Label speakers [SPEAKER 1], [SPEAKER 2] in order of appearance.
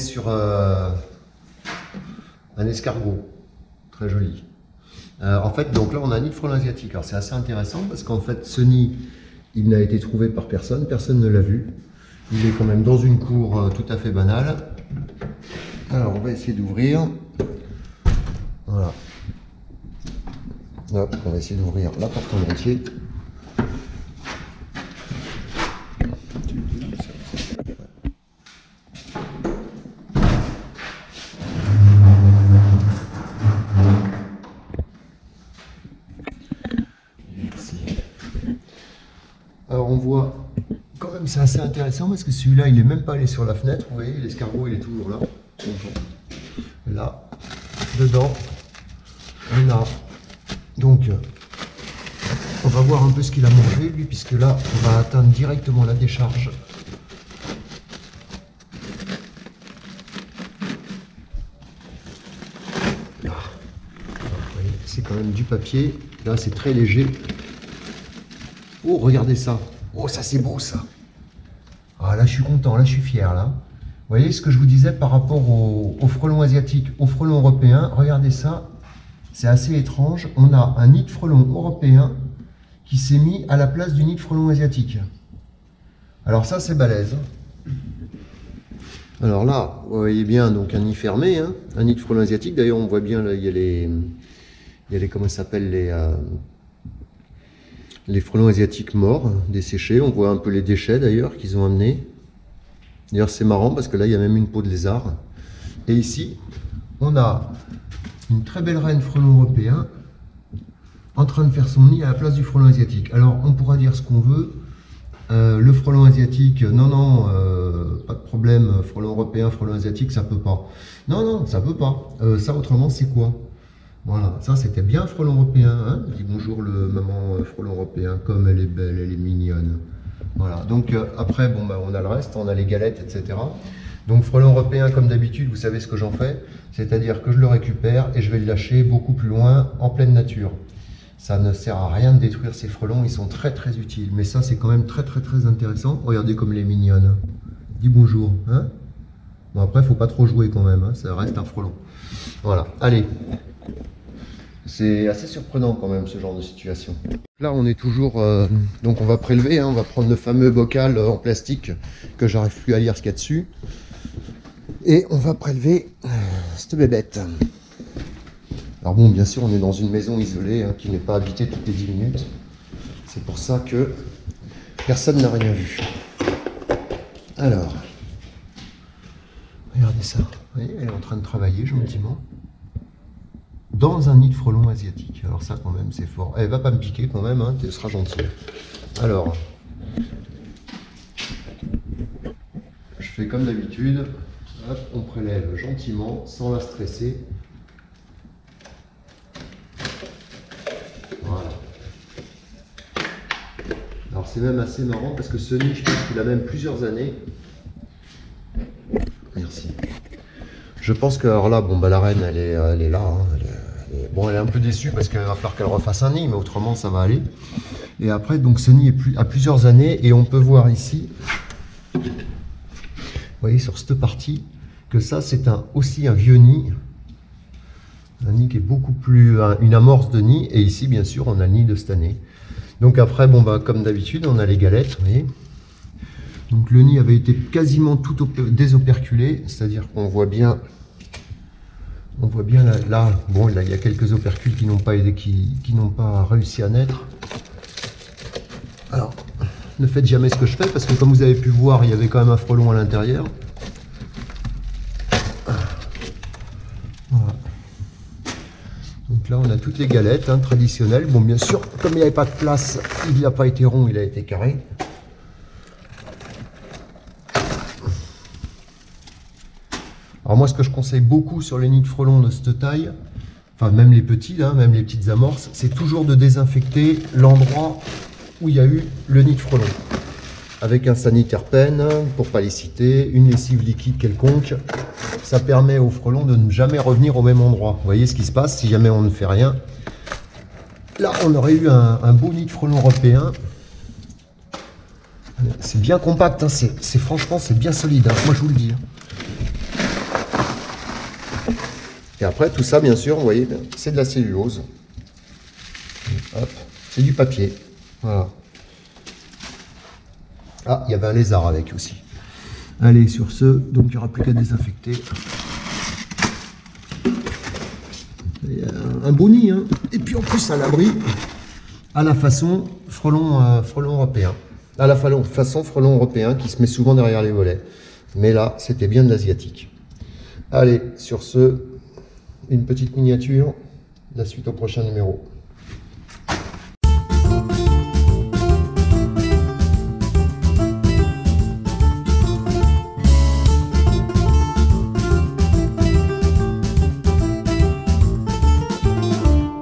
[SPEAKER 1] sur un escargot, très joli. En fait, donc là, on a un nid de frelon asiatique. Alors, c'est assez intéressant parce qu'en fait, ce nid, il n'a été trouvé par personne. Personne ne l'a vu. Il est quand même dans une cour tout à fait banale. Alors, on va essayer d'ouvrir. Voilà. Hop, on va essayer d'ouvrir la porte en entier. Alors on voit, quand même c'est assez intéressant parce que celui-là il n'est même pas allé sur la fenêtre, vous voyez l'escargot il est toujours là. Là, dedans, on a, donc on va voir un peu ce qu'il a mangé lui, puisque là on va atteindre directement la décharge. Là, c'est quand même du papier, là c'est très léger. Oh, regardez ça. Oh, ça c'est beau ça. Ah, là je suis content, là je suis fier là. Vous voyez ce que je vous disais par rapport au frelon asiatique, au frelon européen. Regardez ça, c'est assez étrange. On a un nid de frelon européen qui s'est mis à la place du nid de frelon asiatique. Alors ça c'est balèze. Alors là, vous voyez bien donc un nid fermé, hein, un nid de frelon asiatique. D'ailleurs on voit bien là, il y a les comment ça s'appelle les frelons asiatiques morts, desséchés. On voit un peu les déchets d'ailleurs qu'ils ont amenés. D'ailleurs c'est marrant parce que là il y a même une peau de lézard. Et ici on a une très belle reine frelon européen en train de faire son nid à la place du frelon asiatique. Alors on pourra dire ce qu'on veut. Le frelon asiatique, non, pas de problème, frelon européen, frelon asiatique, ça peut pas. Non, ça peut pas. Ça autrement c'est quoi? Voilà, ça c'était bien frelon européen, hein. Dis bonjour le maman frelon européen, comme elle est belle, elle est mignonne. Voilà, donc après, bon, bah, on a le reste, on a les galettes, etc. Donc frelon européen, comme d'habitude, vous savez ce que j'en fais, c'est-à-dire que je le récupère et je vais le lâcher beaucoup plus loin, en pleine nature. Ça ne sert à rien de détruire ces frelons, ils sont très très utiles. Mais ça c'est quand même très intéressant. Regardez comme elle est mignonne. Dis bonjour, hein. Bon après, faut pas trop jouer quand même, hein. Ça reste un frelon. Voilà, allez. C'est assez surprenant quand même ce genre de situation. Là on est toujours, donc on va prélever, hein, on va prendre le fameux bocal en plastique que j'arrive plus à lire ce qu'il y a dessus. Et on va prélever cette bébête. Alors bon, bien sûr on est dans une maison isolée, hein, qui n'est pas habitée toutes les 10 minutes. C'est pour ça que personne n'a rien vu. Alors, regardez ça, vous voyez, elle est en train de travailler gentiment. Dans un nid de frelon asiatique. Alors ça quand même c'est fort. Elle va pas me piquer quand même, hein, tu seras gentil. Alors, je fais comme d'habitude. Hop, on prélève gentiment, sans la stresser. Voilà. Alors c'est même assez marrant parce que ce nid, je pense qu'il a même plusieurs années. Merci. Je pense que alors là, bon bah la reine, elle est là. Hein, bon, elle est un peu déçue parce qu'il va falloir qu'elle refasse un nid, mais autrement ça va aller. Et après, donc ce nid est à plusieurs années et on peut voir ici, vous voyez sur cette partie, que ça c'est aussi un vieux nid. Un nid qui est beaucoup plus, une amorce de nid. Et ici, bien sûr, on a le nid de cette année. Donc après, bon bah comme d'habitude, on a les galettes, vous voyez. Donc le nid avait été quasiment tout désoperculé, c'est-à-dire qu'on voit bien. On voit bien là, bon, là, il y a quelques opercules qui n'ont pas réussi à naître. Alors, ne faites jamais ce que je fais, parce que comme vous avez pu voir, il y avait quand même un frelon à l'intérieur. Voilà. Donc là, on a toutes les galettes, hein, traditionnelles. Bon, bien sûr, comme il n'y avait pas de place, il n'a pas été rond, il a été carré. Alors moi, ce que je conseille beaucoup sur les nids de frelons de cette taille, enfin même les petits, là, même les petites amorces, c'est toujours de désinfecter l'endroit où il y a eu le nid de frelon. Avec un sanitaire pen, pour pas les citer, une lessive liquide quelconque. Ça permet aux frelons de ne jamais revenir au même endroit. Vous voyez ce qui se passe si jamais on ne fait rien. Là, on aurait eu un beau nid de frelons européen. C'est bien compact, hein, franchement, c'est bien solide, hein, moi je vous le dis. Hein. Et après, tout ça, bien sûr, vous voyez, c'est de la cellulose. Hop, c'est du papier. Voilà. Ah, il y avait un lézard avec aussi. Allez, sur ce, donc il n'y aura plus qu'à désinfecter. Un beau nid, hein. Et puis en plus à l'abri, à la façon frelon, frelon européen. À la façon frelon européen qui se met souvent derrière les volets. Mais là, c'était bien de l'asiatique. Allez, sur ce, une petite miniature. La suite au prochain numéro.